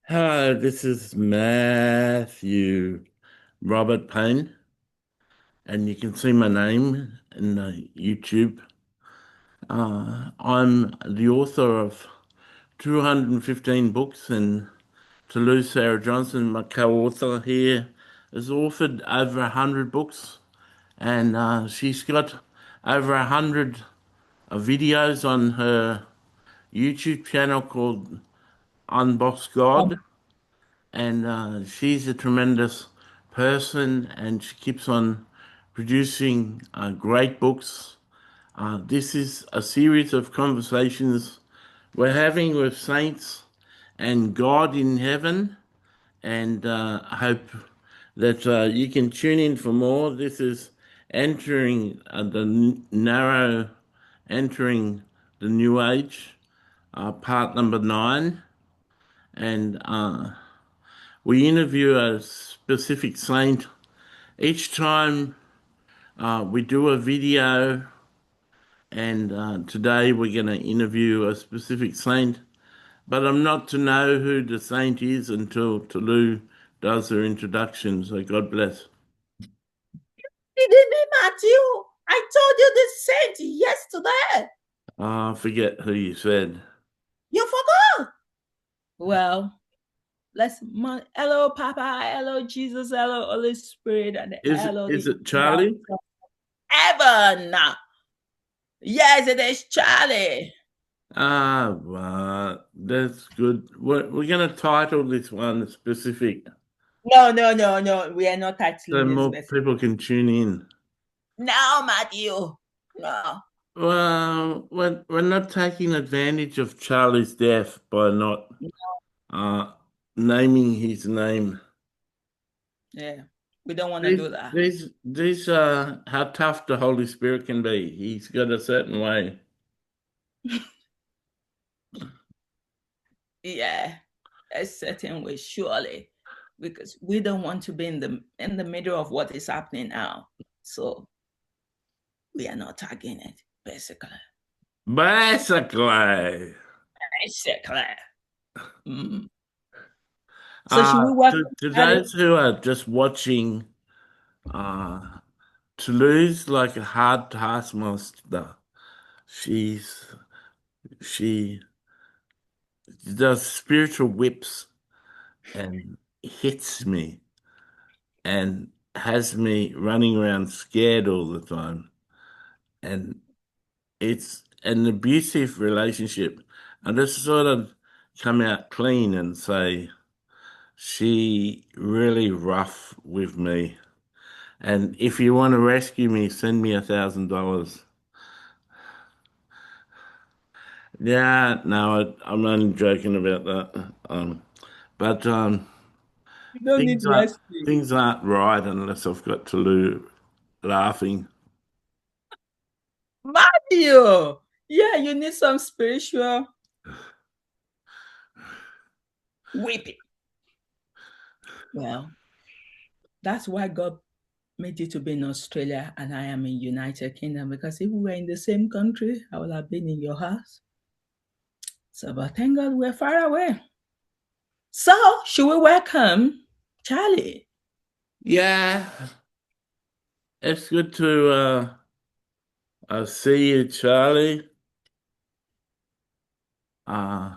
Hello, this is Matthew Robert Payne, and you can see my name in the YouTube. I'm the author of 215 books, and Tolu Sarah Johnson, my co-author here, has authored over 100 books, and she's got over 100 videos on her YouTube channel called Unbox God. And she's a tremendous person, and she keeps on producing great books. This is a series of conversations we're having with saints and God in heaven, and I hope that you can tune in for more. This is entering entering the new age, part number 9, and we interview a specific saint. Each time we do a video, and today we're going to interview a specific saint, but I'm not to know who the saint is until Tolu does her introduction, so God bless. Didn't me, Matthew? I told you this saint yesterday. I forget who you said. You forgot. Well, hello, Papa, hello, Jesus, hello, Holy Spirit, and hello, Is the it Charlie? heaven. Yes, it is Charlie. That's good. We're going to title this one specific No. We are not so titling this more specific. people can tune in. No, Matthew. No. Well, we're not taking advantage of Charlie's death by not uh, naming his name. Yeah, we don't want to These, do that. these how tough the Holy Spirit can be. He's got a certain way. Yeah, a certain way, surely, because we don't want to be in the middle of what is happening now. So we are not tagging it, basically. Basically, Basically. Mm. So should we work to at it? those who are just watching, uh, Toulouse like a hard taskmaster. She's she does spiritual whips and hits me and has me running around scared all the time. And it's an abusive relationship. I just sort of come out clean and say she really rough with me. And if you want to rescue me, send me $1,000. Yeah, no, I'm only joking about that. But You don't need things aren't rescue. things aren't right unless I've got Tolu laughing. Mario! Yeah, you need some spiritual whipping. Well, that's why God made you to be in Australia and I am in United Kingdom, because if we were in the same country, I would have been in your house. So, but thank God we're far away. So, should we welcome Charlie? Yeah, it's good to see you, Charlie. Uh,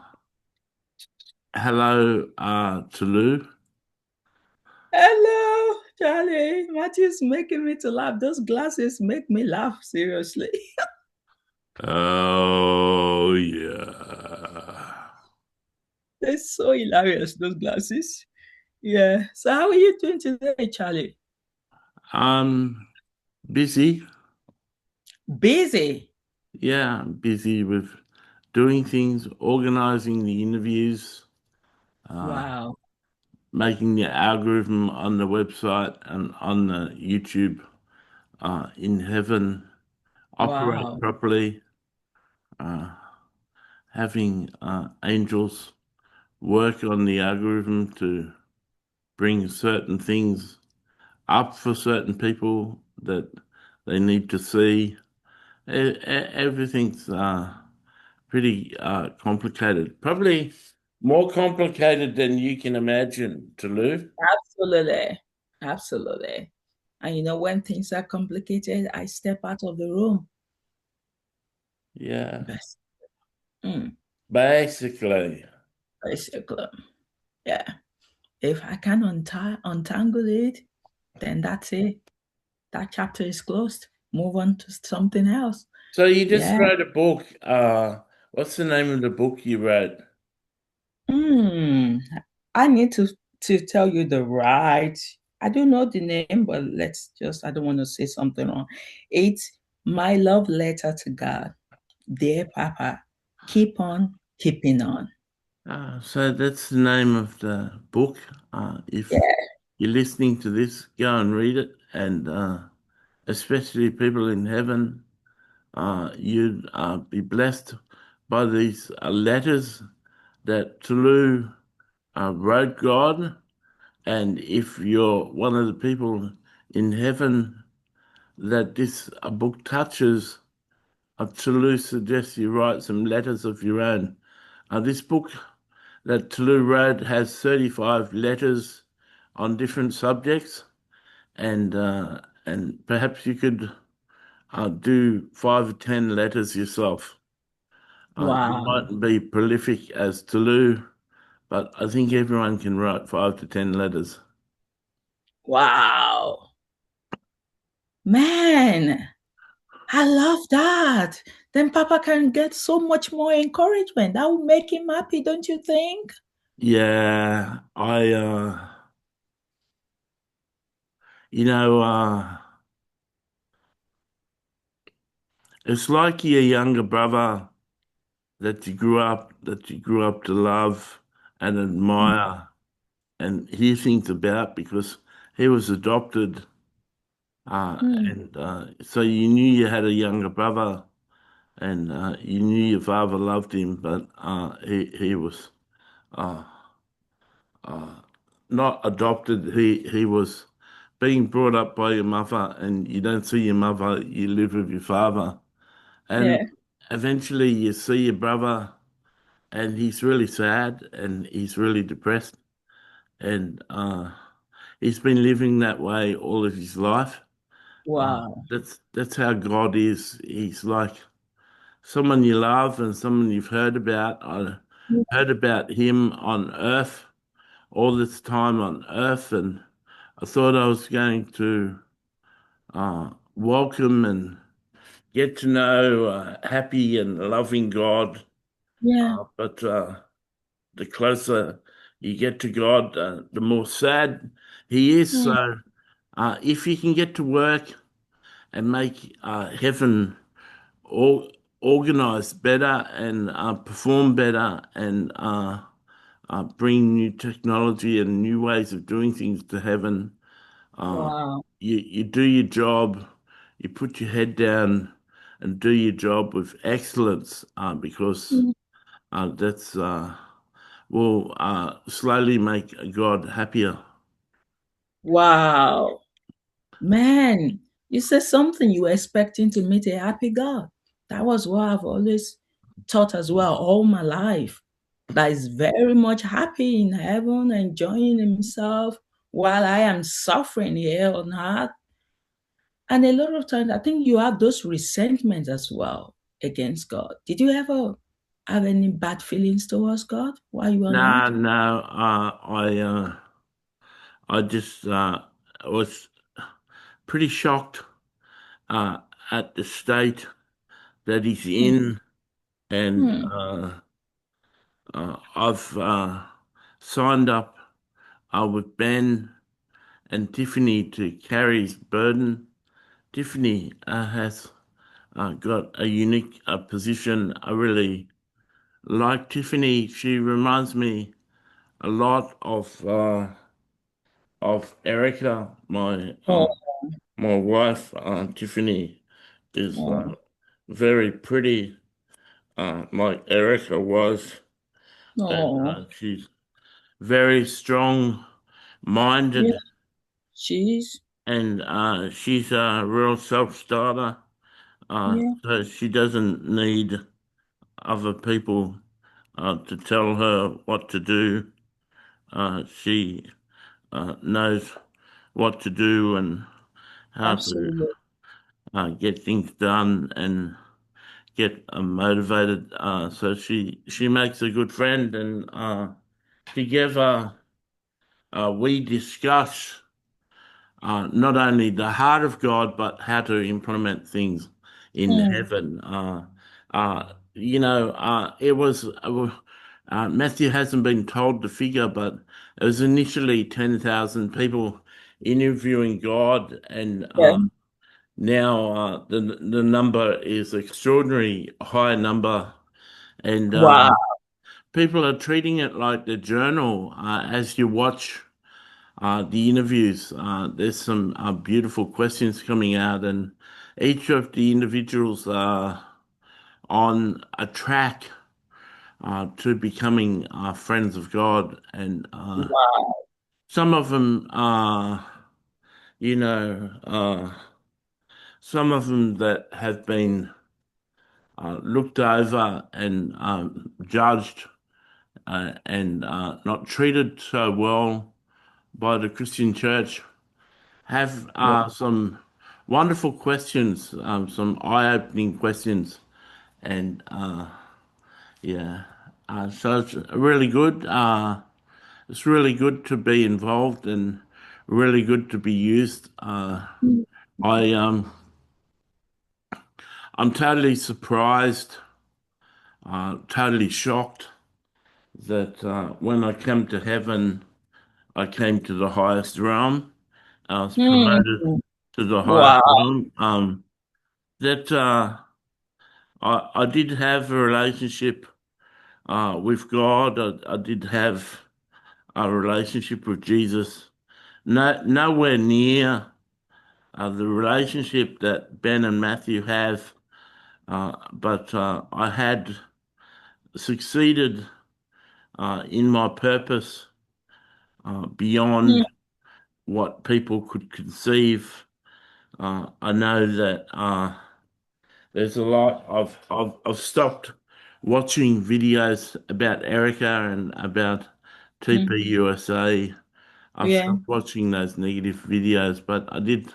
hello, Tolu. Hello, Charlie. Matthew's making me to laugh. Those glasses make me laugh, seriously. Oh yeah. They're so hilarious, those glasses. Yeah. So, how are you doing today, Charlie? I'm busy. Busy. Yeah, I'm busy with doing things, organizing the interviews, uh, Wow. making the algorithm on the website and on the YouTube in heaven operate Wow. properly, uh, having angels work on the algorithm to bring certain things up for certain people that they need to see. Everything's pretty complicated. Probably More complicated than you can imagine, Tolu. Absolutely. Absolutely. And when things are complicated, I step out of the room. Yeah, Best. Mm, basically. basically. Yeah. If I can untangle it, then that's it. That chapter is closed. Move on to something else. So you just Yeah. wrote a book. What's the name of the book you wrote? Hmm. I need to tell you the right. I don't know the name, but I don't want to say something wrong. It's My Love Letter to God. Dear Papa, keep on keeping on. So that's the name of the book. Yeah. If you're listening to this, go and read it, and especially people in heaven, you'd be blessed by these letters that Tolu wrote God. And if you're one of the people in heaven that this book touches, Tolu suggests you write some letters of your own. This book that Tolu wrote has 35 letters on different subjects, and perhaps you could do 5 or 10 letters yourself. You Wow. mightn't be prolific as Tolu, but I think everyone can write 5 to 10 letters. Wow. Man, I love that. Then Papa can get so much more encouragement. That will make him happy, don't you think? Yeah, you know, it's like your younger brother that you grew up to love and admire and hear things about because he was adopted, Mm. and so you knew you had a younger brother, and you knew your father loved him, but he was uh, uh, not adopted. He was being brought up by your mother, and you don't see your mother. You live with your father, and Yeah. eventually you see your brother, and he's really sad and he's really depressed, and he's been living that way all of his life. Wow. That's how God is. He's like someone you love and someone you've heard about. I heard about him on Earth, all this time on Earth, and I thought I was going to welcome and get to know happy and loving God. Yeah. But the closer you get to God, the more sad He is. Mm. So if you can get to work and make heaven or organize better and perform better and bring new technology and new ways of doing things to heaven. Uh, Wow. you do your job, you put your head down and do your job with excellence because Mm. that's will slowly make God happier. Wow. Man, you said something you were expecting to meet a happy God. That was what I've always thought as well all my life. That is very much happy in heaven, enjoying himself while I am suffering here on earth. And a lot of times, I think you have those resentments as well against God. Did you ever have any bad feelings towards God while you were on No, earth? no, I just was pretty shocked uh, at the state that he's in, and Hmm. I've signed up with Ben and Tiffany to carry his burden. Tiffany has got a unique position. I really like Tiffany. She reminds me a lot of Erica, Oh, my wife. Tiffany is oh, very pretty, like Erica was, and oh. she's very Yeah, strong-minded, she's, and she's a real self-starter. yeah. So she doesn't need other people to tell her what to do. She knows what to do and how to Absolutely. get things done and get motivated. So she makes a good friend, and together we discuss not only the heart of God, but how to implement things in Mm. heaven. It was Matthew hasn't been told the figure, but it was initially 10,000 people interviewing God, and Yeah. now the number is extraordinary high number, and Wow. people are treating it like the journal. As you watch the interviews, there's some beautiful questions coming out, and each of the individuals are on a track to becoming friends of God, and Wow. some of them are, you know, some of them that have been looked over and judged and not treated so well by the Christian church have some wonderful questions, some eye-opening questions, and yeah, so it's really good. It's really good to be involved and really good to be used. I I'm totally surprised, totally shocked that when I came to heaven, I came to the highest realm. I was promoted Mm. to the highest Wow. realm. That I did have a relationship with God. I did have a relationship with Jesus. Nowhere near the relationship that Ben and Matthew have, but I had succeeded in my purpose Mm. beyond what people could conceive. I know that there's a lot. I've stopped watching videos about Erica and about Mm. TPUSA. I've Yeah. stopped watching those negative videos, but I did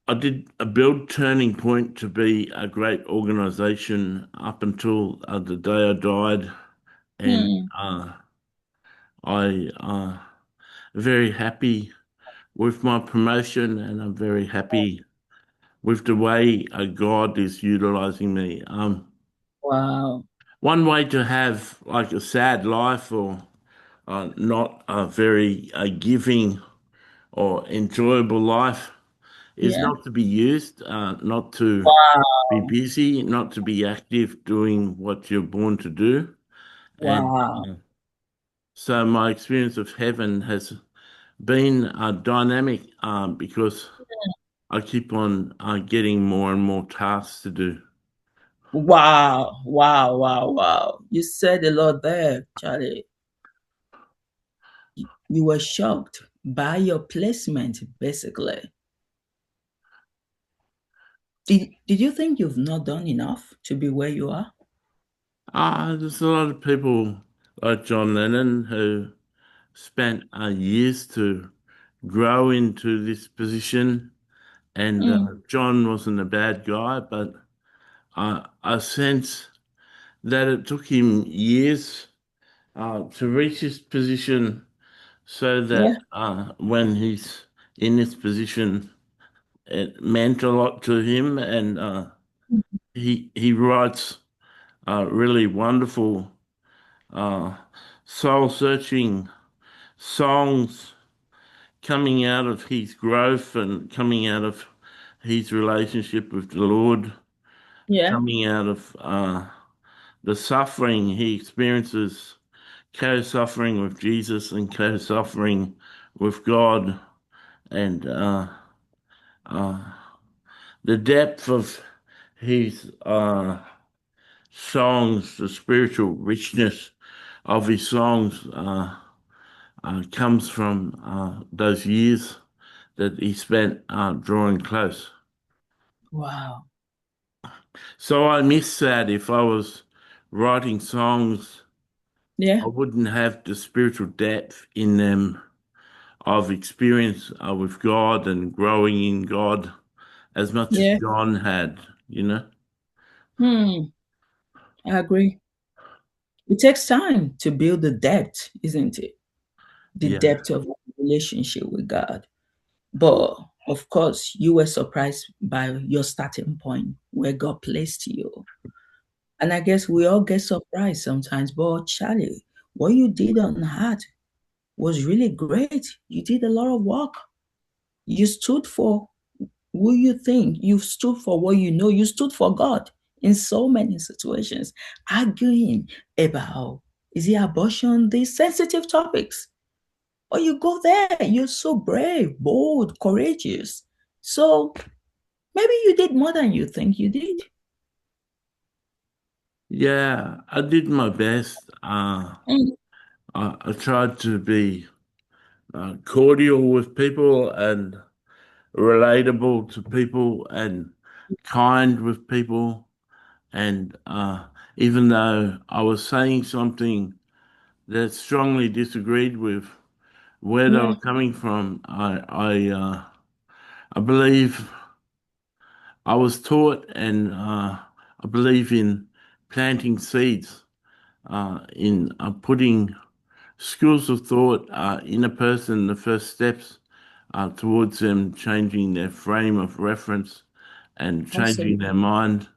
a build Turning Point to be a great organization up until the day I died, and Mm. I very happy with my promotion, and I'm very happy with the way God is utilizing me. Wow. One way to have like a sad life or not a very giving or enjoyable life is Yeah. not to be used, not to be Wow. busy, not to be active doing what you're born to do. And Wow. so my experience of heaven has been dynamic because I keep on getting more and more tasks to do. Wow. Wow. Wow. Wow. You said a lot there, Charlie. You were shocked by your placement, basically. Did you think you've not done enough to be where you are? There's a lot of people like John Lennon who spent years to grow into this position, and Mm. John wasn't a bad guy, but I sense that it took him years to reach this position, so that Yeah. when he's in this position, it meant a lot to him, and he writes really wonderful, uh, soul searching songs coming out of his growth and coming out of his relationship with the Lord, Yeah. coming out of the suffering he experiences, co-suffering with Jesus and co-suffering with God, and uh, the depth of his songs, the spiritual richness of his songs comes from those years that he spent drawing close. Wow. So I miss that if I was writing songs, Yeah. I wouldn't have the spiritual depth in them of experience with God and growing in God as much as Yeah. John had, you know? Hmm. I agree. It takes time to build the depth, isn't it? The Yeah. depth of relationship with God. But of course, you were surprised by your starting point where God placed you. And I guess we all get surprised sometimes. But Charlie, what you did on heart was really great. You did a lot of work. You stood for who you think. You stood for what you know. You stood for God in so many situations, arguing about is it abortion, these sensitive topics. But you go there, you're so brave, bold, courageous. So maybe you did more than you think you did. Yeah, I did my best. Mm, I tried to be cordial with people and relatable to people and kind with people. And even though I was saying something that strongly disagreed with where they yeah, were coming from, I believe I was taught, and I believe in planting seeds, in putting schools of thought in a person, the first steps towards them changing their frame of reference and changing absolutely. their mind.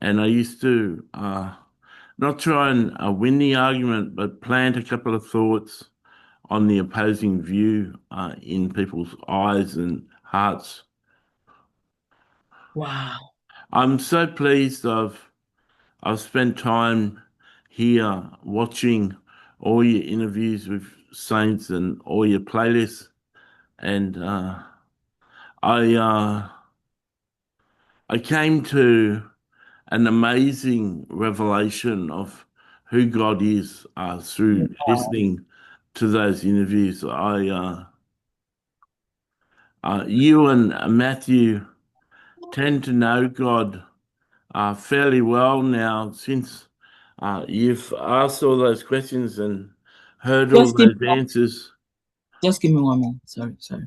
And I used to not try and win the argument, but plant a couple of thoughts on the opposing view in people's eyes and hearts. Wow. I'm so pleased I've spent time here watching all your interviews with saints and all your playlists, and I uh, I came to an amazing revelation of who God is through listening to those interviews. You and Matthew tend to know God fairly well now since you've asked all those questions and heard all Just give, those answers. just give me 1 minute. Sorry, sorry.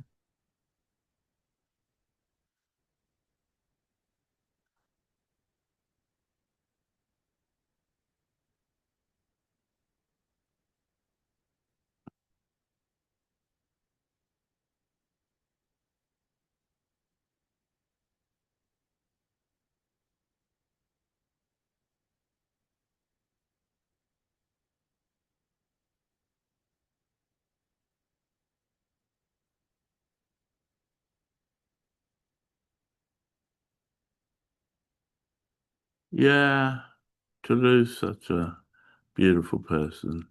Yeah, to lose such a beautiful person.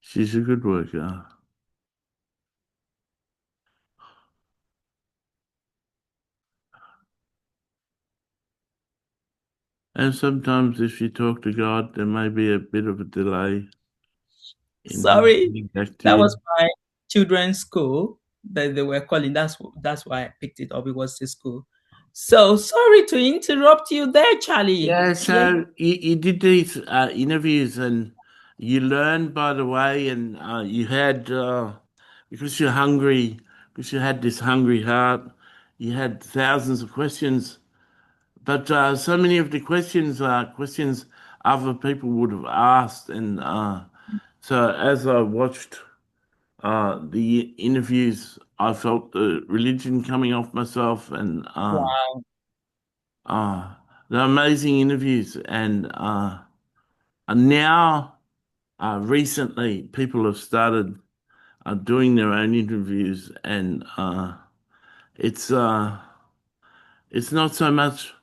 She's a good worker. And sometimes if you talk to God, there may be a bit of a delay in Him Sorry. getting back to That you. was my children's school that they were calling. That's why I picked it up. It was the school. So sorry to interrupt you there, Charlie. Yeah, Yeah. so you did these interviews and you learned, by the way, and you had, because you're hungry, because you had this hungry heart, you had thousands of questions. But so many of the questions are questions other people would have asked. And so as I watched the interviews, I felt the religion coming off myself, and Wow. uh, they're amazing interviews. And now, recently, people have started doing their own interviews, and it's uh, it's not so much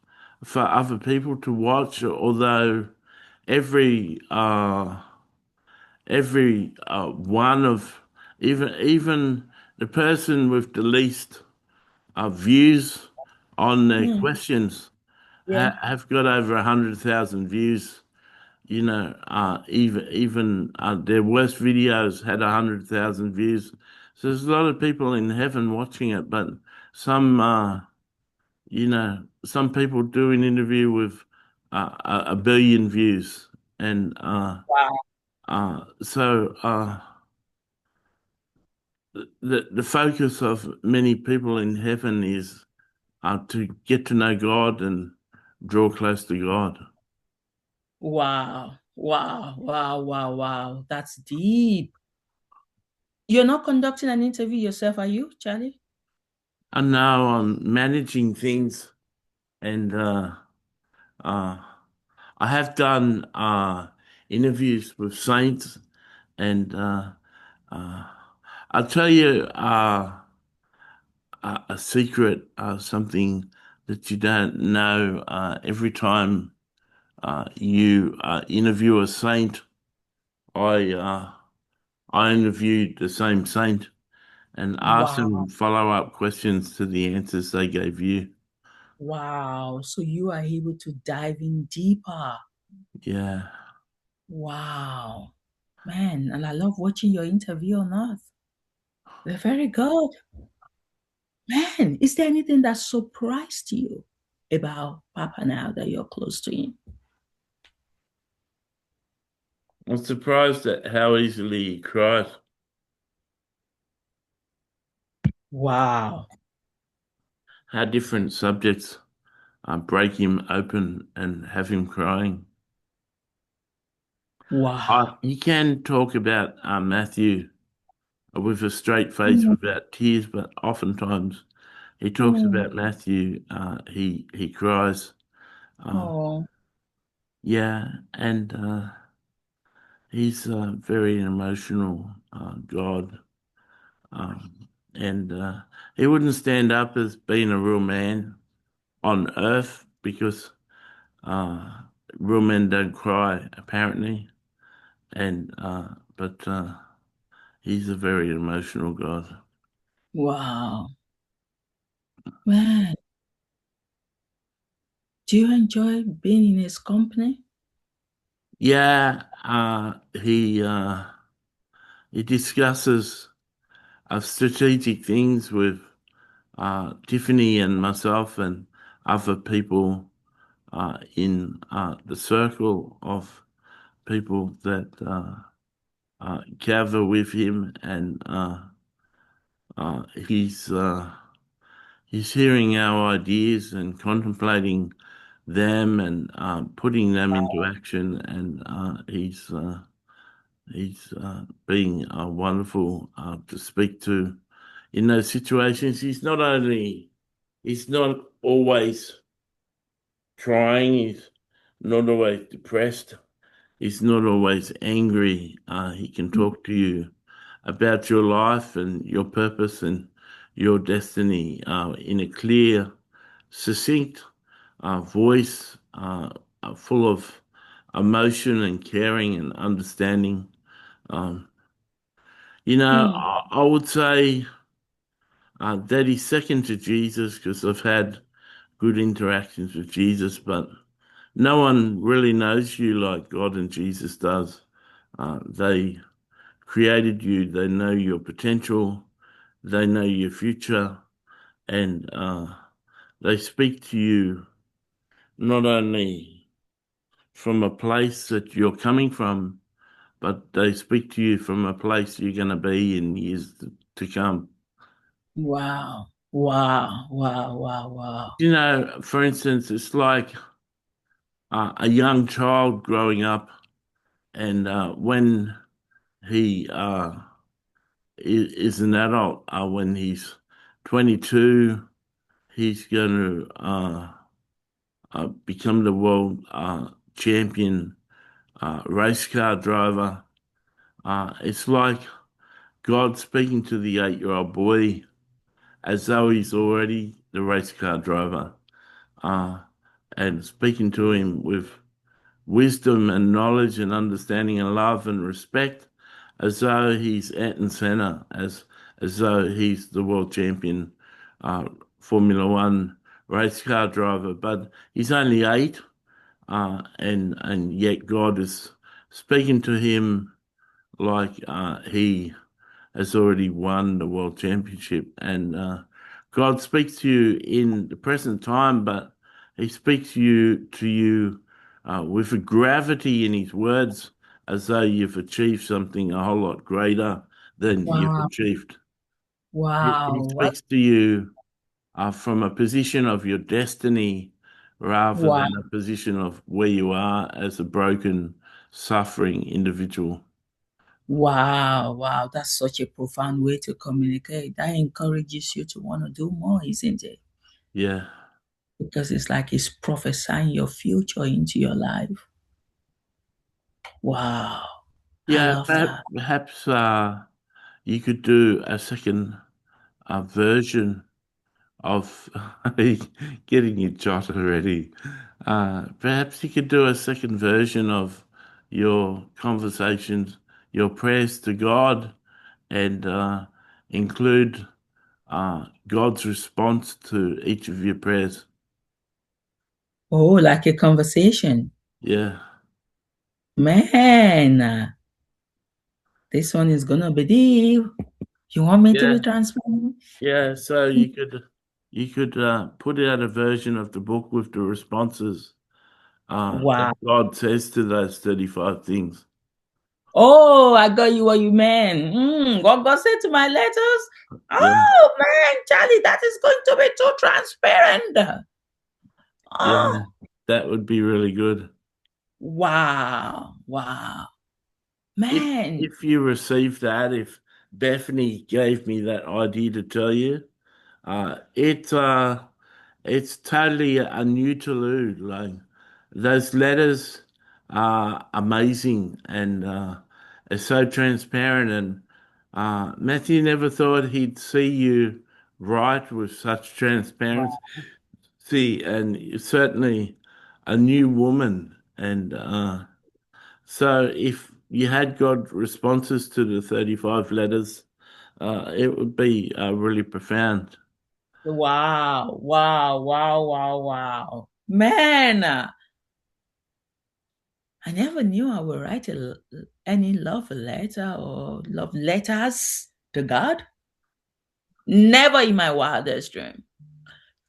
for other people to watch, although every one of even the person with the least views on their Mm, questions yeah. have got over 100,000 views. You know, even their worst videos had 100,000 views. So there's a lot of people in heaven watching it, but some. some people do an interview with a billion views, and Wow. the focus of many people in heaven is to get to know God and draw close to God. Wow. Wow. Wow. Wow. Wow. That's deep. You're not conducting an interview yourself, are you, Charlie? I know I'm managing things, and uh, I have done interviews with saints, and uh, I'll tell you a secret, something that you don't know. Every time you interview a saint, I uh, I interviewed the same saint and asked Wow. them follow-up questions to the answers they gave you. Wow. So you are able to dive in deeper. Yeah. Wow. Man, and I love watching your interview on Earth. They're very good. Man, is there anything that surprised you about Papa now that you're close to him? I'm surprised at how easily he cries, Wow. how different subjects break him open and have him crying. Wow. He can talk about Matthew with a straight face Mm, without tears, but oftentimes he talks mm. about Matthew. He cries. Uh, Oh, yeah, and he's a very emotional God, and he wouldn't stand up as being a real man on earth because uh, real men don't cry, apparently. And but he's a very emotional God. wow. Man, do you enjoy being in his company? Yeah, he discusses strategic things with Tiffany and myself and other people in the circle of people that gather with him, and uh, he's uh, he's hearing our ideas and contemplating them and putting them into action, and he's being wonderful to speak to in those situations. He's not always crying. He's not always depressed. He's not always angry. He can talk to you about your life and your purpose and your destiny in a clear, succinct voice, full of emotion and caring and understanding. Um, Hmm. I would say that he's second to Jesus because I've had good interactions with Jesus, but no one really knows you like God and Jesus does. They created you, they know your potential, they know your future, and they speak to you not only from a place that you're coming from, but they speak to you from a place you're going to be in years to come. Wow. Wow. Wow. Wow. Wow. For instance, it's like a young child growing up, and when he is an adult, when he's 22, he's going to become the world champion race car driver. It's like God speaking to the 8-year-old boy as though he's already the race car driver, uh, and speaking to him with wisdom and knowledge and understanding and love and respect, as though he's Ayrton Senna, as though he's the world champion uh, Formula One race car driver. But he's only 8, and yet God is speaking to him like he has already won the world championship, and God speaks to you in the present time, but He speaks to you with a gravity in His words, as though you've achieved something a whole lot greater than you've Wow. achieved. He Wow. speaks to you from a position of your destiny rather Wow. than a position of where you are as a broken, suffering individual. Wow. Wow. That's such a profound way to communicate. That encourages you to want to do more, isn't it? Yeah. Because it's like he's prophesying your future into your life. Wow. I Yeah, love that. perhaps you could do a second version of getting your jot already. Perhaps you could do a second version of your conversations, your prayers to God, and include God's response to each of your prayers. Oh, like a conversation. Yeah, Man, this one is gonna be deep. You want me to be yeah, transparent? yeah. So you could put out a version of the book with the responses that Wow. God says to those 35 things. Oh, I got you what you meant. What God said to my letters? Yeah, Oh man, Charlie, that is going to be too transparent. yeah, Oh, that would be really good. wow. Wow. If Man. if you received that, if Bethany gave me that idea to tell you, uh, it uh, it's totally a new Tolu. Like those letters are amazing and it's so transparent. And Matthew never thought he'd see you write with such transparency, and certainly a new woman. And so if you had got responses to the 35 letters, it would be really profound. Wow. Wow. Wow. Wow. Wow. Man, I never knew I would write any love letter or love letters to God. Never in my wildest dream.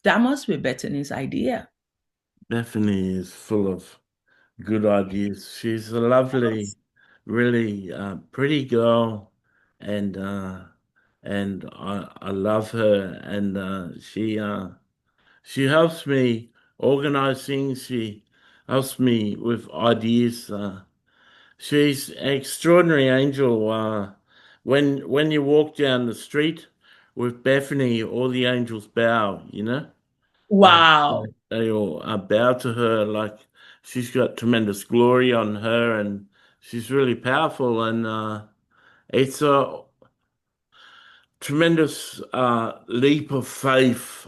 That must be Bethany's idea. Bethany is full of good ideas. She's a lovely, really pretty girl, and I love her, and she helps me organize things. She helps me with ideas. She's an extraordinary angel. When you walk down the street with Bethany, all the angels bow. You know. Wow. They all bow to her like she's got tremendous glory on her and she's really powerful and it's a tremendous leap of faith,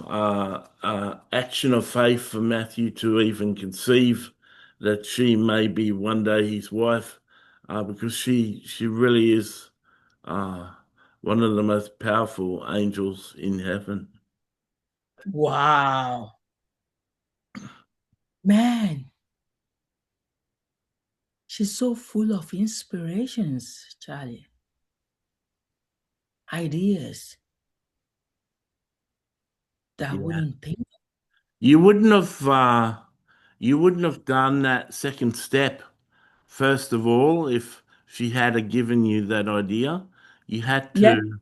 action of faith for Matthew to even conceive that she may be one day his wife, because she really is uh, one of the most powerful angels in heaven. Wow. Man, she's so full of inspirations, Charlie. Ideas that I Yeah. wouldn't think. You wouldn't have you wouldn't have done that second step first of all if she had a given you that idea. You had Yeah. to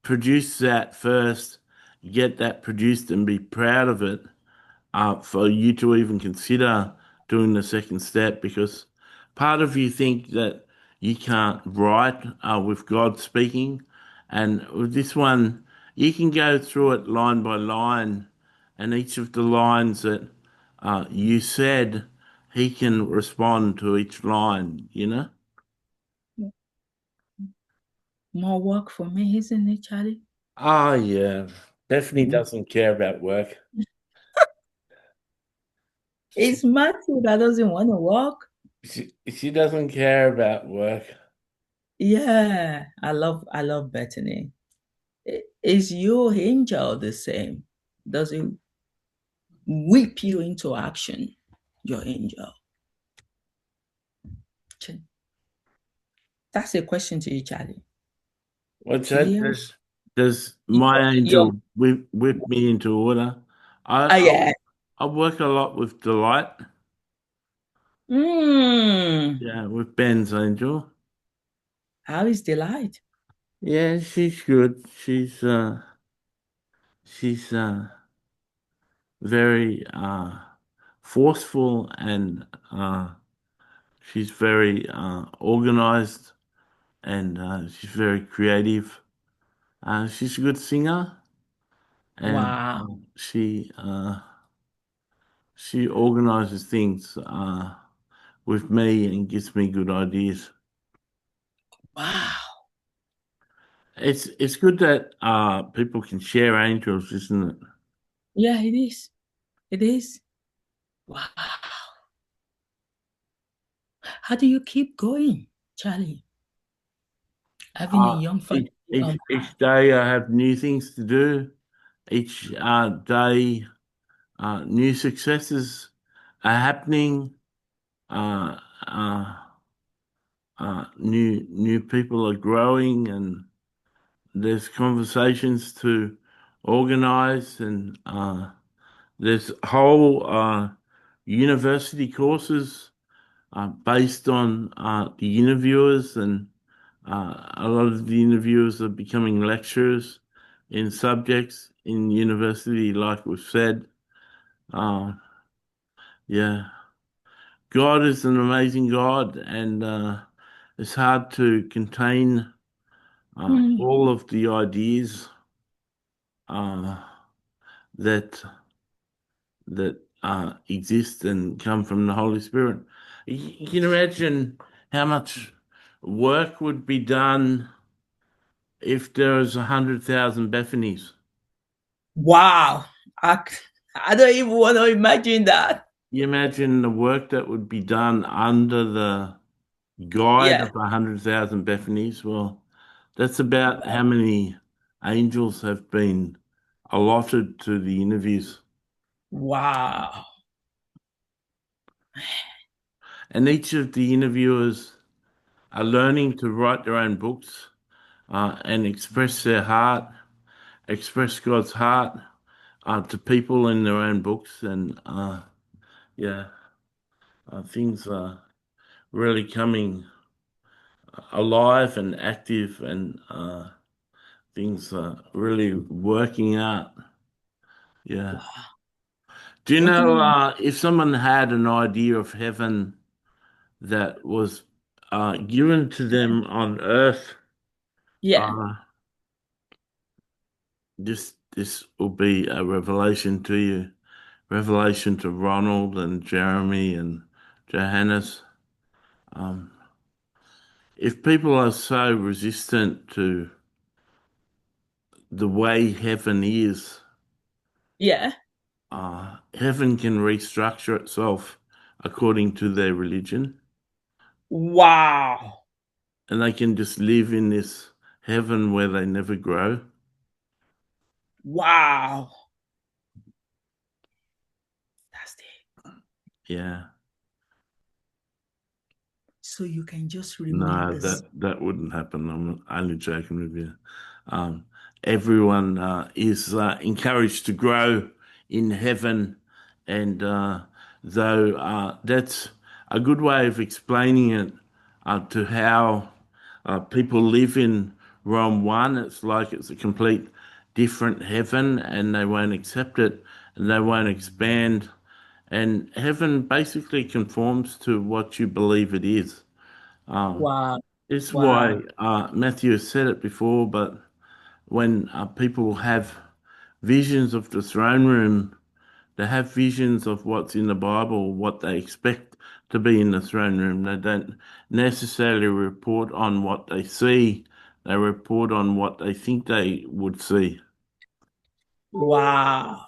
produce that first, get that produced and be proud of it for you to even consider doing the second step because part of you think that you can't write with God speaking, and with this one, you can go through it line by line, and each of the lines that you said, he can respond to each line, you know? More work for me, isn't it, Charlie? Oh, yeah. Definitely doesn't care about work. It's Matthew that doesn't want to work. She doesn't care about work. Yeah, I love Bethany. Is your angel the same? Does it whip you into action? Your angel. That's a question to you, Charlie. What's Do that? you Does Your, my your, angel whip me into order? I, I yeah. I work a lot with Delight. Mm. Yeah, with Ben's angel. How is Delight? Yeah, she's good. She's very forceful and she's very organized and she's very creative. She's a good singer and Wow. she organizes things with me and gives me good ideas. Wow. It's good that people can share angels, isn't it? Yeah, it is. It is. Wow. How do you keep going, Charlie? Having a young family on Each day I have new things to do. Each day new successes are happening. Uh, uh, new people are growing, and there's conversations to organize, and there's whole university courses based on the interviewers, and a lot of the interviewers are becoming lecturers in subjects in university, like we've said. Uh, yeah, God is an amazing God, and it's hard to contain Mm. all of the ideas uh, that exist and come from the Holy Spirit. You can imagine how much work would be done if there was 100,000 Bethanies. Wow. I, I don't even want to imagine that. You imagine the work that would be done under the guide Yeah. of 100,000 Bethanies. Well, that's about how many angels have been allotted to the interviews. Wow. And each of the interviewers are learning to write their own books and express their heart, express God's heart to people in their own books. And yeah, things are really coming alive and active, and things are really working out. Yeah. Wow. Do you Working know on. if someone had an idea of heaven that was given to them on earth, Yeah. uh, this will be a revelation to you, revelation to Ronald and Jeremy and Johannes. Um, if people are so resistant to the way heaven is, Yeah. heaven can restructure itself according to their religion, Wow. and they can just live in this heaven where they never grow. Wow. That's it. Yeah. So you can just remain No, this. that wouldn't happen. I'm only joking with you. Um, Everyone is encouraged to grow in heaven, and though that's a good way of explaining it to how people live in Rome One. It's like it's a complete different heaven, and they won't accept it, and they won't expand. And heaven basically conforms to what you believe it is. Um, Wow. it's Wow. why Matthew has said it before, but when people have visions of the throne room, they have visions of what's in the Bible, what they expect to be in the throne room. They don't necessarily report on what they see, they report on what they think they would see. Wow.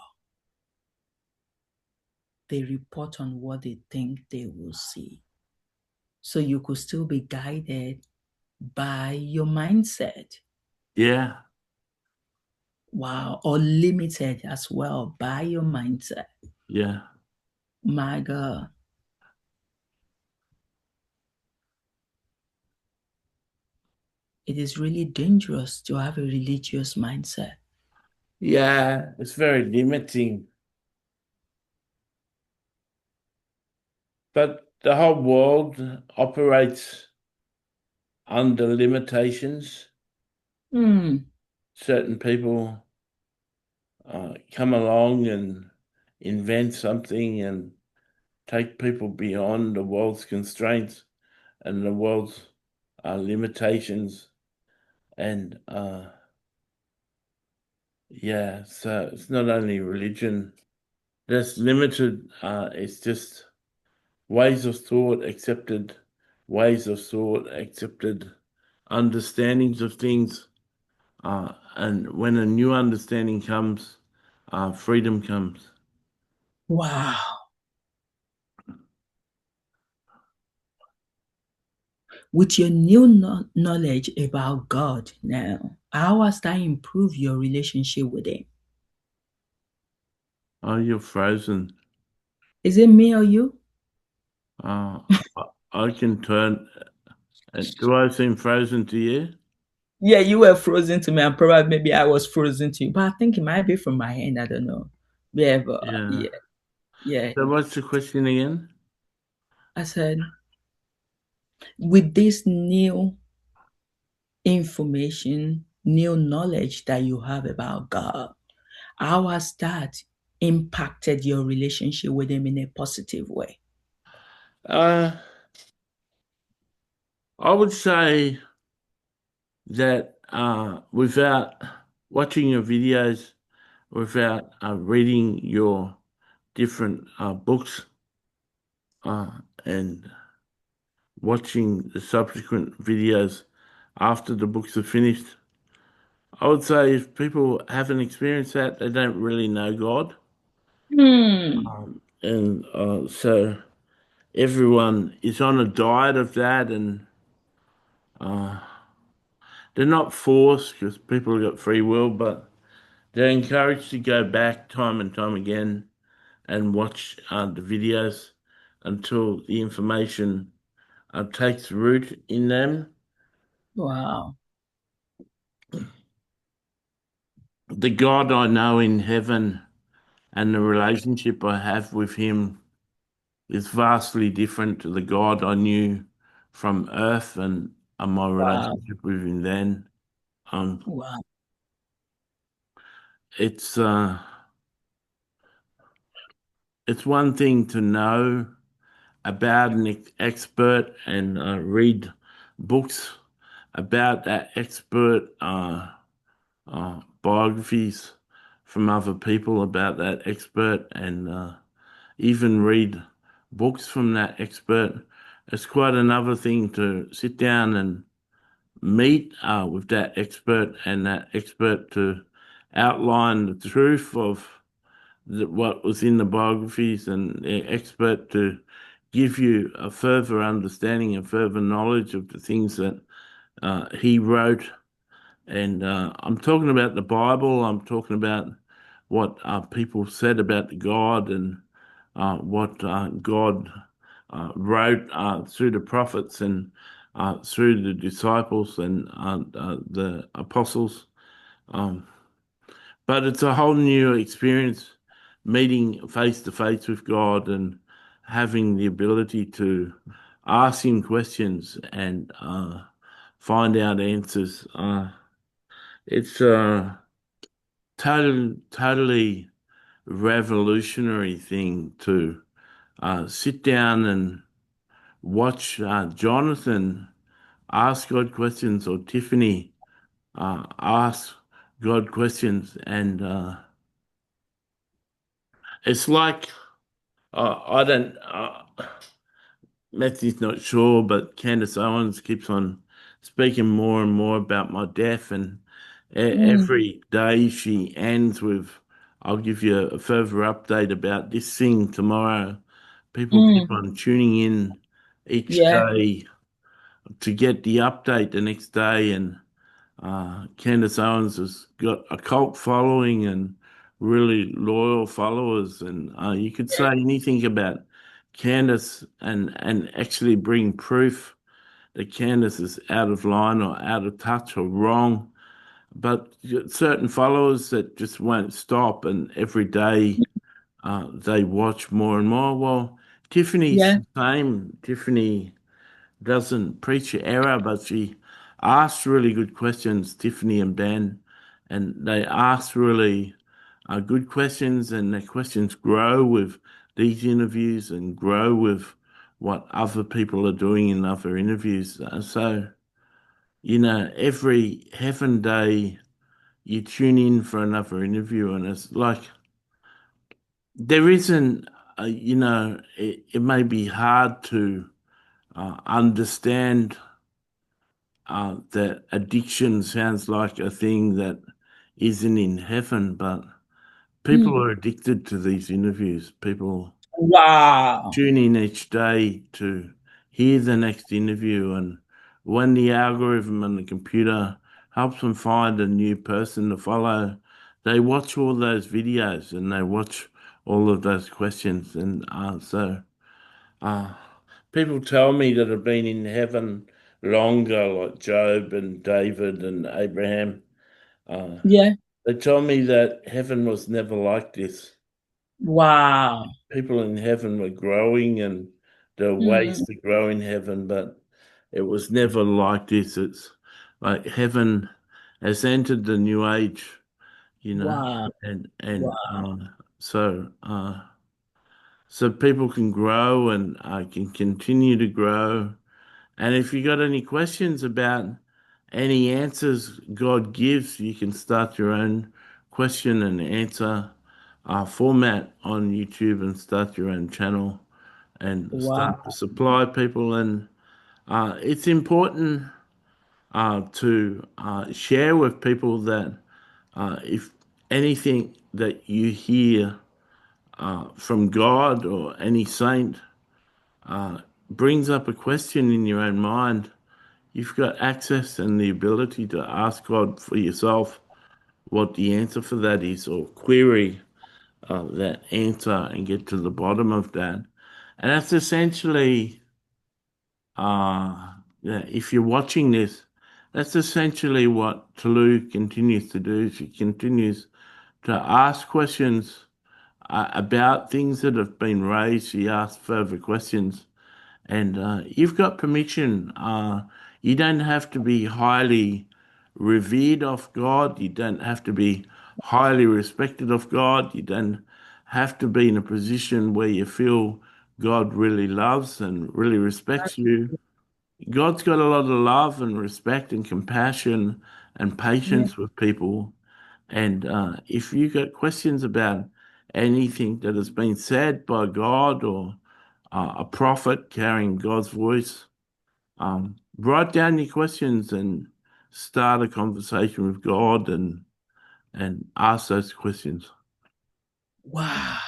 They report on what they think they will see. So you could still be guided by your mindset. Yeah, Wow. Or limited as well by your mindset. yeah. My God. it is really dangerous to have a religious mindset. Yeah, it's very limiting. But the whole world operates under limitations. Hmm. Certain people come along and invent something and take people beyond the world's constraints and the world's limitations. And yeah, so it's not only religion that's limited, it's just ways of thought accepted, ways of thought accepted, understandings of things. And when a new understanding comes, freedom comes. Wow. With your new knowledge about God now, how has that improved your relationship with Him? Oh, you're frozen. Is it me or you? Uh, I can turn. Do I seem frozen to you? Yeah, you were frozen to me, and probably maybe I was frozen to you. But I think it might be from my end. I don't know. Yeah, but Yeah. yeah, yeah. So what's the question again? I said, with this new information, new knowledge that you have about God, how has that impacted your relationship with Him in a positive way? Uh, I would say that without watching your videos, without reading your different books uh, and watching the subsequent videos after the books are finished, I would say if people haven't experienced that, they don't really know God. Hmm. And so everyone is on a diet of that, and they're not forced because people have got free will, but they're encouraged to go back time and time again and watch the videos until the information takes root in them. Wow. The God I know in heaven and the relationship I have with Him is vastly different to the God I knew from earth and my Wow. relationship with Him then. Um, Wow. it's uh, it's one thing to know about an expert and read books about that expert, biographies from other people about that expert, and even read books from that expert. It's quite another thing to sit down and meet with that expert and that expert to outline the truth of what was in the biographies and the expert to give you a further understanding and further knowledge of the things that he wrote. And I'm talking about the Bible. I'm talking about what people said about God and what God wrote through the prophets and through the disciples and the apostles. Um, but it's a whole new experience meeting face to face with God and having the ability to ask Him questions and find out answers. It's a totally revolutionary thing to sit down and watch Jonathan ask God questions or Tiffany ask God questions, and it's like I don't. Matthew's not sure, but Candace Owens keeps on speaking more and more about my death, and Mm. every day she ends with, "I'll give you a further update about this thing tomorrow." People keep Mm. on tuning in each Yeah. day to get the update the next day, and Candace Owens has got a cult following and really loyal followers, and you could say anything about Candace and actually bring proof that Candace is out of line or out of touch or wrong. But certain followers that just won't stop, and every day they watch more and more. Well, Tiffany's Yeah. the same. Tiffany doesn't preach error, but she asks really good questions, Tiffany and Ben, and they ask really good questions, and their questions grow with these interviews and grow with what other people are doing in other interviews. So, every heaven day you tune in for another interview, and it's like there isn't, it may be hard to understand that addiction sounds like a thing that isn't in heaven, but people Mm. are addicted to these interviews. People Wow. tune in each day to hear the next interview, and when the algorithm and the computer helps them find a new person to follow, they watch all those videos and they watch all of those questions. And uh, people tell me that have been in heaven longer, like Job and David and Abraham. Uh, Yeah. they tell me that heaven was never like this. Wow. People in heaven were growing, and there are ways Mm. to grow in heaven, but it was never like this. It's like heaven has entered the new age, you know, Wow. and Wow. so people can grow and can continue to grow. And if you got any questions about any answers God gives, you can start your own question and answer format on YouTube and start your own channel and start to Wow. supply people. And it's important to share with people that if anything that you hear from God or any saint brings up a question in your own mind, you've got access and the ability to ask God for yourself what the answer for that is, or query that answer and get to the bottom of that. And that's essentially, yeah, if you're watching this, that's essentially what Tolu continues to do. She continues to ask questions about things that have been raised. She asks further questions, and you've got permission. You don't have to be highly revered of God. You don't have to be highly respected of God. You don't have to be in a position where you feel God really loves and really respects you. God's got a lot of love and respect and compassion and Yeah. patience with people. And if you got questions about anything that has been said by God or a prophet carrying God's voice, write down your questions and start a conversation with God and ask those questions. Wow.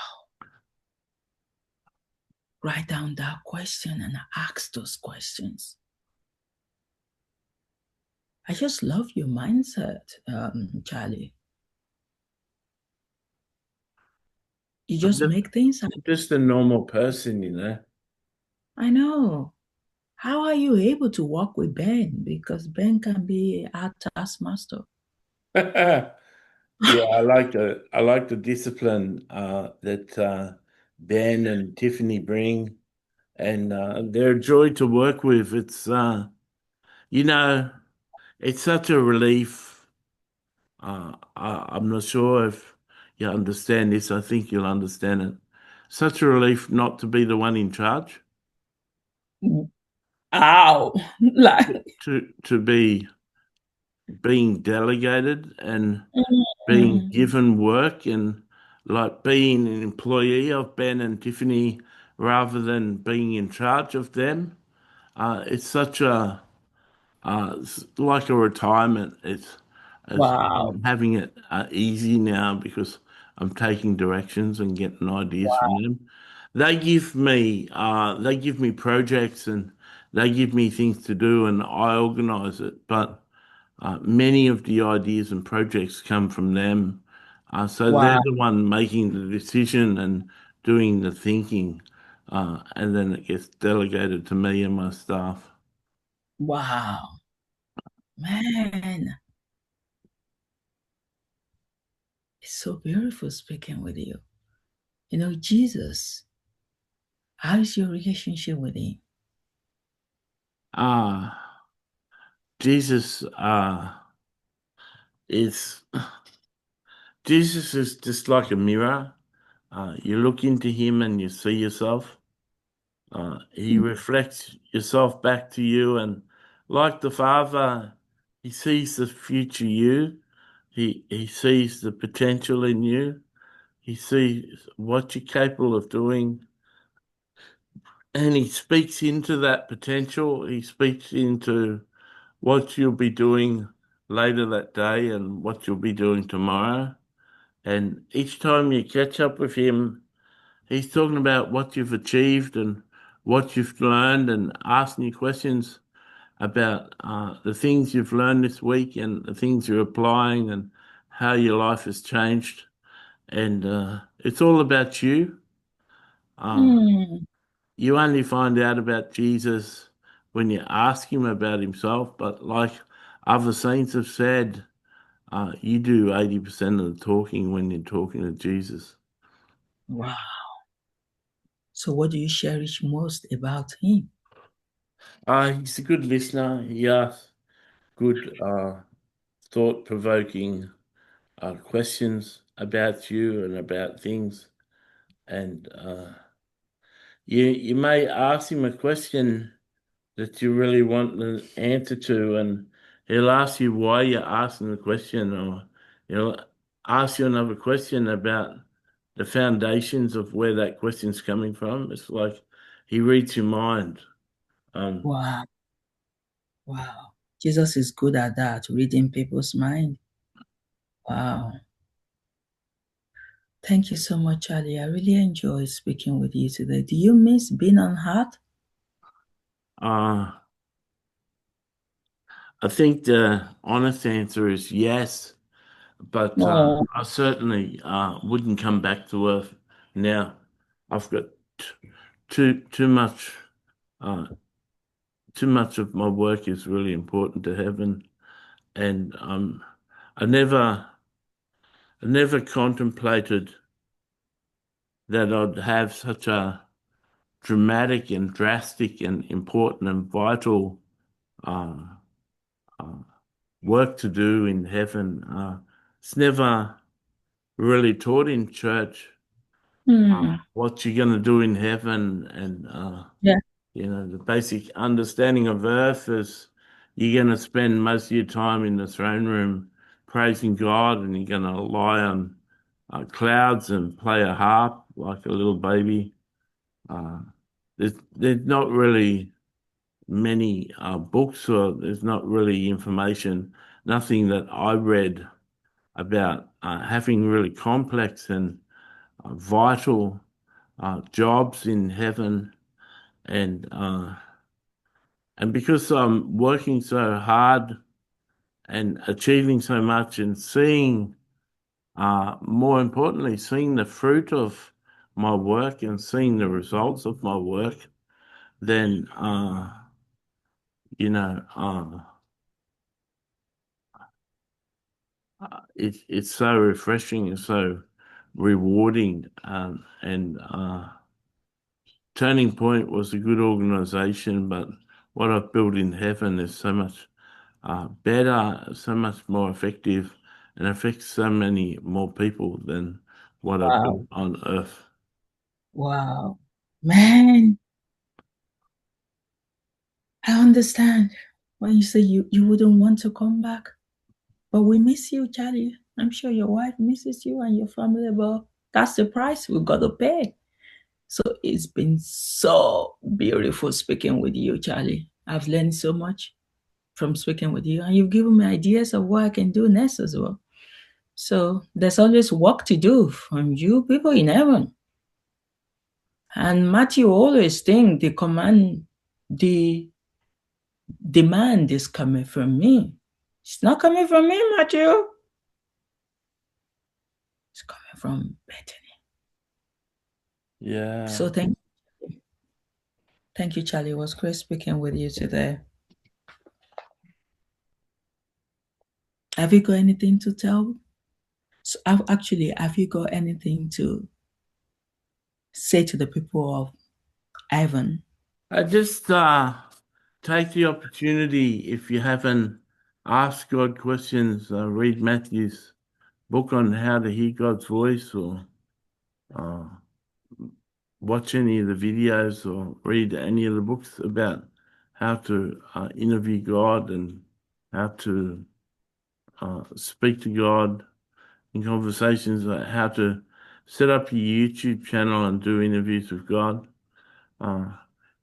Write down that question and ask those questions. I just love your mindset, Charlie. You I'm just just, make things happen. just a normal person. I know. How are you able to work with Ben? Because Ben can be our taskmaster. Yeah, I like the discipline that Ben and Tiffany bring, and they're a joy to work with. You know, it's such a relief. I'm not sure if you understand this. I think you'll understand it. Such a relief not to be the one in charge, Ow. Like, to be being delegated and being mm, given work, and like being an employee of Ben and Tiffany rather than being in charge of them. It's such a it's like a retirement. wow. I'm having it easy now because I'm taking directions and getting ideas from them. They give me projects, and they give me things to do, and I organise it. But many of the ideas and projects come from them. So they're Wow. the one making the decision and doing the thinking, and then it gets delegated to me and my staff. Wow. Man, it's so beautiful speaking with you. Jesus, how is your relationship with him? Ah, Jesus is Jesus is just like a mirror. You look into him and you see yourself. He reflects yourself back to you, and like the Father, he sees the future you. He sees the potential in you. He sees what you're capable of doing, and he speaks into that potential. He speaks into what you'll be doing later that day and what you'll be doing tomorrow. And each time you catch up with him, he's talking about what you've achieved and what you've learned and asking you questions about the things you've learned this week and the things you're applying and how your life has changed. And it's all about you. Uh, Hmm. you only find out about Jesus when you ask him about himself. But like other saints have said, you do 80% of the talking when you're talking to Jesus. Wow. So, what do you cherish most about him? He's a good listener. He asks good, thought-provoking questions about you and about things. And you may ask him a question that you really want an answer to, and he'll ask you why you're asking the question, or he'll ask you another question about the foundations of where that question's coming from. It's like he reads your mind. Um, Wow. Wow. Jesus is good at that, reading people's mind. Wow. Thank you so much, Charlie. I really enjoyed speaking with you today. Do you miss being on Heart? uh, I think the honest answer is yes, but No. I certainly wouldn't come back to Earth now. I've got too much. Uh, Too much of my work is really important to heaven, and I never, I never contemplated that I'd have such a dramatic and drastic and important and vital uh, uh, work to do in heaven. It's never really taught in church Hmm. what you're going to do in heaven, and Yeah. the basic understanding of earth is you're going to spend most of your time in the throne room praising God, and you're going to lie on clouds and play a harp like a little baby. Uh, there's not really many books, or there's not really information, nothing that I read about having really complex and vital jobs in heaven, and because I'm working so hard and achieving so much and seeing, more importantly, seeing the fruit of my work and seeing the results of my work, then, you know, it's so refreshing and so rewarding. And Turning Point was a good organization, but what I've built in heaven is so much better, so much more effective, and affects so many more people than what I've Wow. built on earth. Wow. Man, I understand when you say you wouldn't want to come back. But we miss you, Charlie. I'm sure your wife misses you and your family, but that's the price we've got to pay. So it's been so beautiful speaking with you, Charlie. I've learned so much from speaking with you, and you've given me ideas of what I can do next as well. So there's always work to do from you people in heaven. And Matthew always think the demand is coming from me. It's not coming from me, Matthew. It's coming from Bethany. Yeah. So thank you, Charlie. It was great speaking with you today. Have you got anything to tell? So, have you got anything to say to the people of Ivan? I just take the opportunity, if you haven't asked God questions, read Matthew's book on how to hear God's voice, or uh, watch any of the videos, or read any of the books about how to interview God and how to speak to God in conversations, how to set up your YouTube channel and do interviews with God. Uh,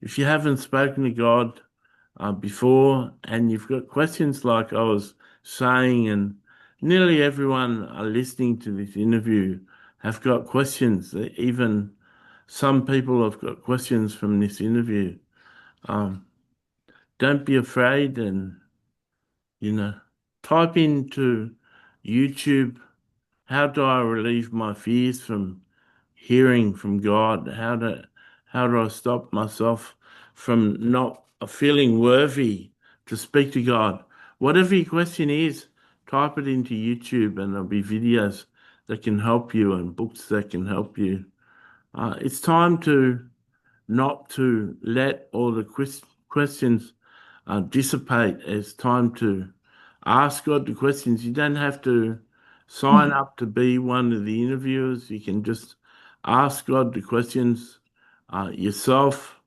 if you haven't spoken to God before and you've got questions like I was saying, and nearly everyone listening to this interview have got questions, even some people have got questions from this interview. Um, don't be afraid, and you know, type into YouTube, how do I relieve my fears from hearing from God? How do I stop myself from not feeling worthy to speak to God? Whatever your question is, type it into YouTube and there'll be videos that can help you and books that can help you. It's time to not to let all the questions dissipate. It's time to ask God the questions. You don't have to sign up to be one of the interviewers. You can just ask God the questions yourself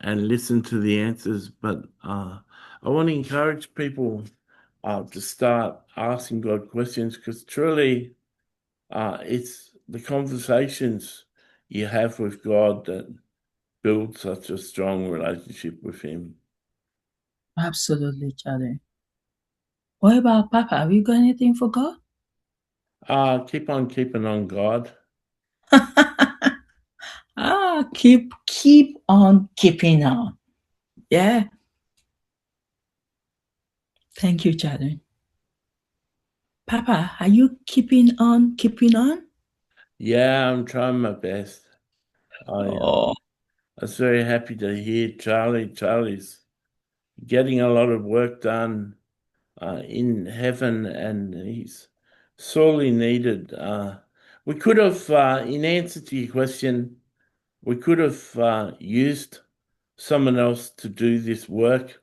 and listen to the answers. But I want to encourage people to start asking God questions, because truly it's the conversations you have with God that build such a strong relationship with Him. Absolutely, Charlie. What about Papa? Have you got anything for God? Keep on keeping on, God. Keep on keeping on. Yeah. Thank you, Charlie. Papa, are you keeping on keeping on? Yeah, I'm trying my best. Oh, I was very happy to hear Charlie. Charlie's getting a lot of work done in heaven, and he's sorely needed. We could have, in answer to your question, we could have used someone else to do this work.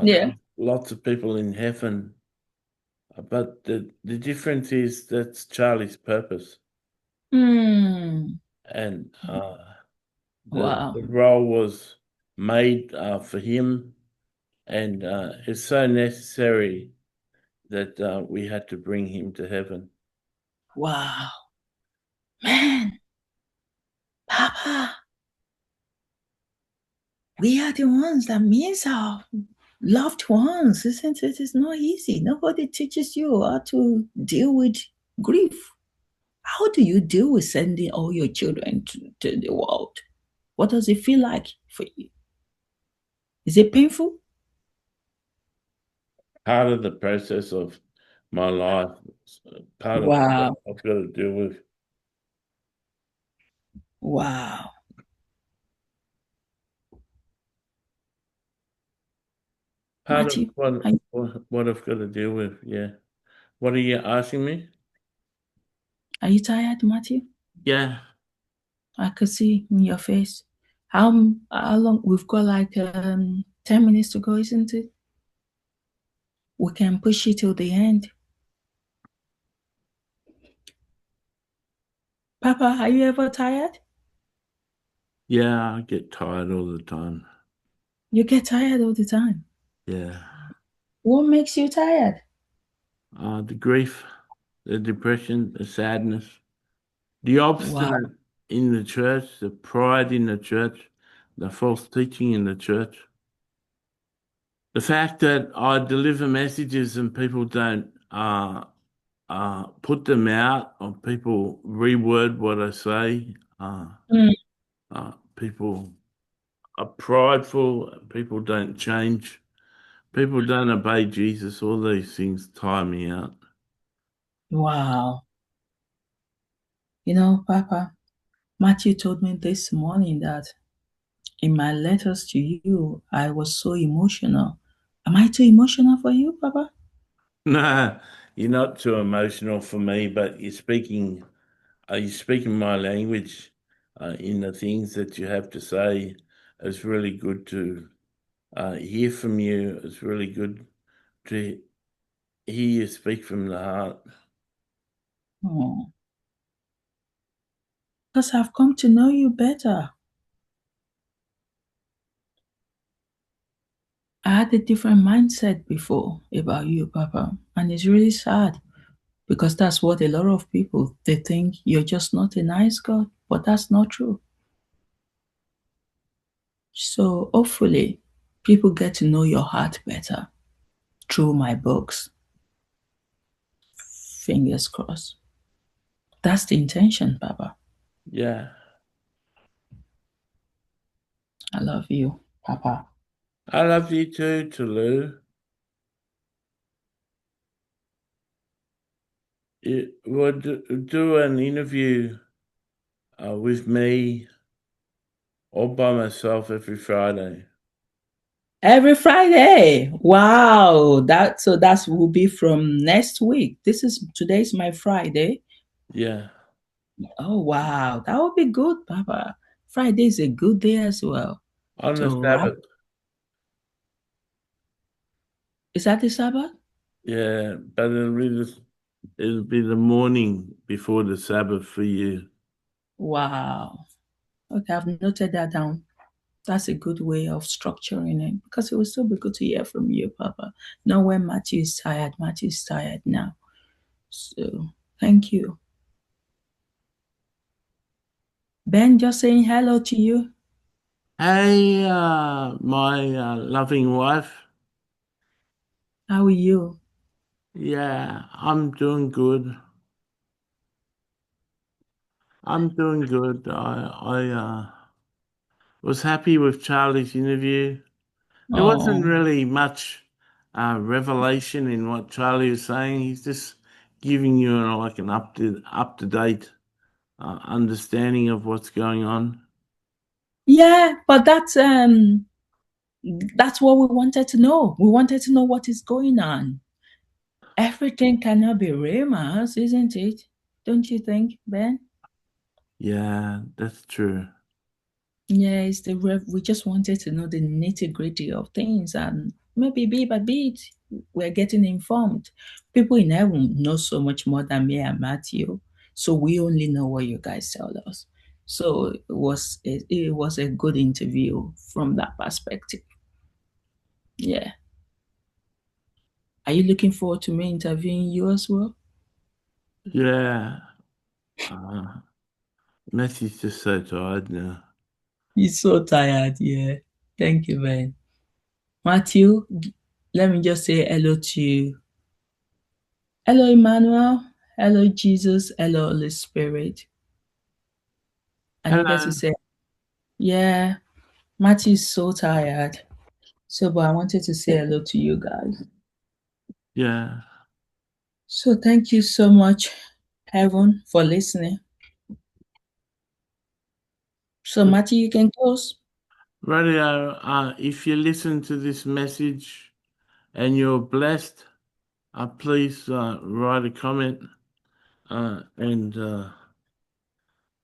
yeah. Lots of people in heaven, but the difference is that's Charlie's purpose, Hmm. and the Wow. role was made for him, and it's so necessary that we had to bring him to heaven. Wow. Man, Papa, we are the ones that miss our loved ones, isn't it? It's not easy. Nobody teaches you how to deal with grief. How do you deal with sending all your children to the world? What does it feel like for you? Is it painful? Part of the process of my life, part of what Wow. I've got to deal with, Wow. part of Matthew, are, what I've got to deal with. Yeah. What are you asking me? are you tired, Matthew? Yeah. I could see in your face. How long? We've got like 10 minutes to go, isn't it? We can push it till the end. Papa, are you ever tired? Yeah, I get tired all the time. You get tired all the time. Yeah. What makes you tired? The grief, the depression, the sadness, the Wow. obstinate in the church, the pride in the church, the false teaching in the church. The fact that I deliver messages and people don't put them out, or people reword what I say. Mm. People are prideful, people don't change, people don't obey Jesus. All these things tire me out. Wow. Papa, Matthew told me this morning that in my letters to you, I was so emotional. Am I too emotional for you, Papa? No, you're not too emotional for me, but you're speaking my language in the things that you have to say. It's really good to hear from you. It's really good to hear you speak from the heart. Oh, because I've come to know you better. I had a different mindset before about you, Papa, and it's really sad because that's what a lot of people they think you're just not a nice God, but that's not true. So hopefully, people get to know your heart better through my books. Fingers crossed. That's the intention, Papa. Yeah. I love you, Papa. I love you too, Tolu. You would do an interview with me all by myself every Friday. Every Friday. Wow. That will be from next week. Today's my Friday. Yeah. Oh wow. That would be good, Papa. Friday is a good day as well. On the To wrap Sabbath. is that the Sabbath? Yeah, but it'll be the morning before the Sabbath for you. Wow. Okay, I've noted that down. That's a good way of structuring it because it will still be good to hear from you, Papa. Not when Matthew is tired. Matthew is tired now. So thank you. Ben just saying hello to you. Hey, my loving wife. How are you? Yeah, I'm doing good. I'm doing good. I was happy with Charlie's interview. There wasn't Oh, really much revelation in what Charlie was saying. He's just giving you like an up to date understanding of what's going on. yeah, but that's what we wanted to know. We wanted to know what is going on. Everything cannot be rumors, isn't it? Don't you think, Ben? Yeah, that's true. Yeah, we just wanted to know the nitty gritty of things, and maybe bit by bit, we're getting informed. People in heaven know so much more than me and Matthew, so we only know what you guys tell us. So it was a good interview from that perspective. Yeah. Are you looking forward to me interviewing you as well? Yeah. Uh, Matthew's just so tired now. He's so tired. Yeah. Thank you, man. Matthew, let me just say hello to you. Hello, Emmanuel. Hello, Jesus. Hello, Holy Spirit. I needed to Hello. say, yeah, Matthew is so tired. So, but I wanted to say hello to you guys. Yeah. So, thank you so much, Heaven, for listening. So, Matthew, you can close. Radio, if you listen to this message and you're blessed, please write a comment and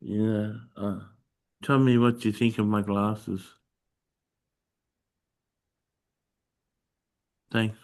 you know tell me what you think of my glasses. Thanks.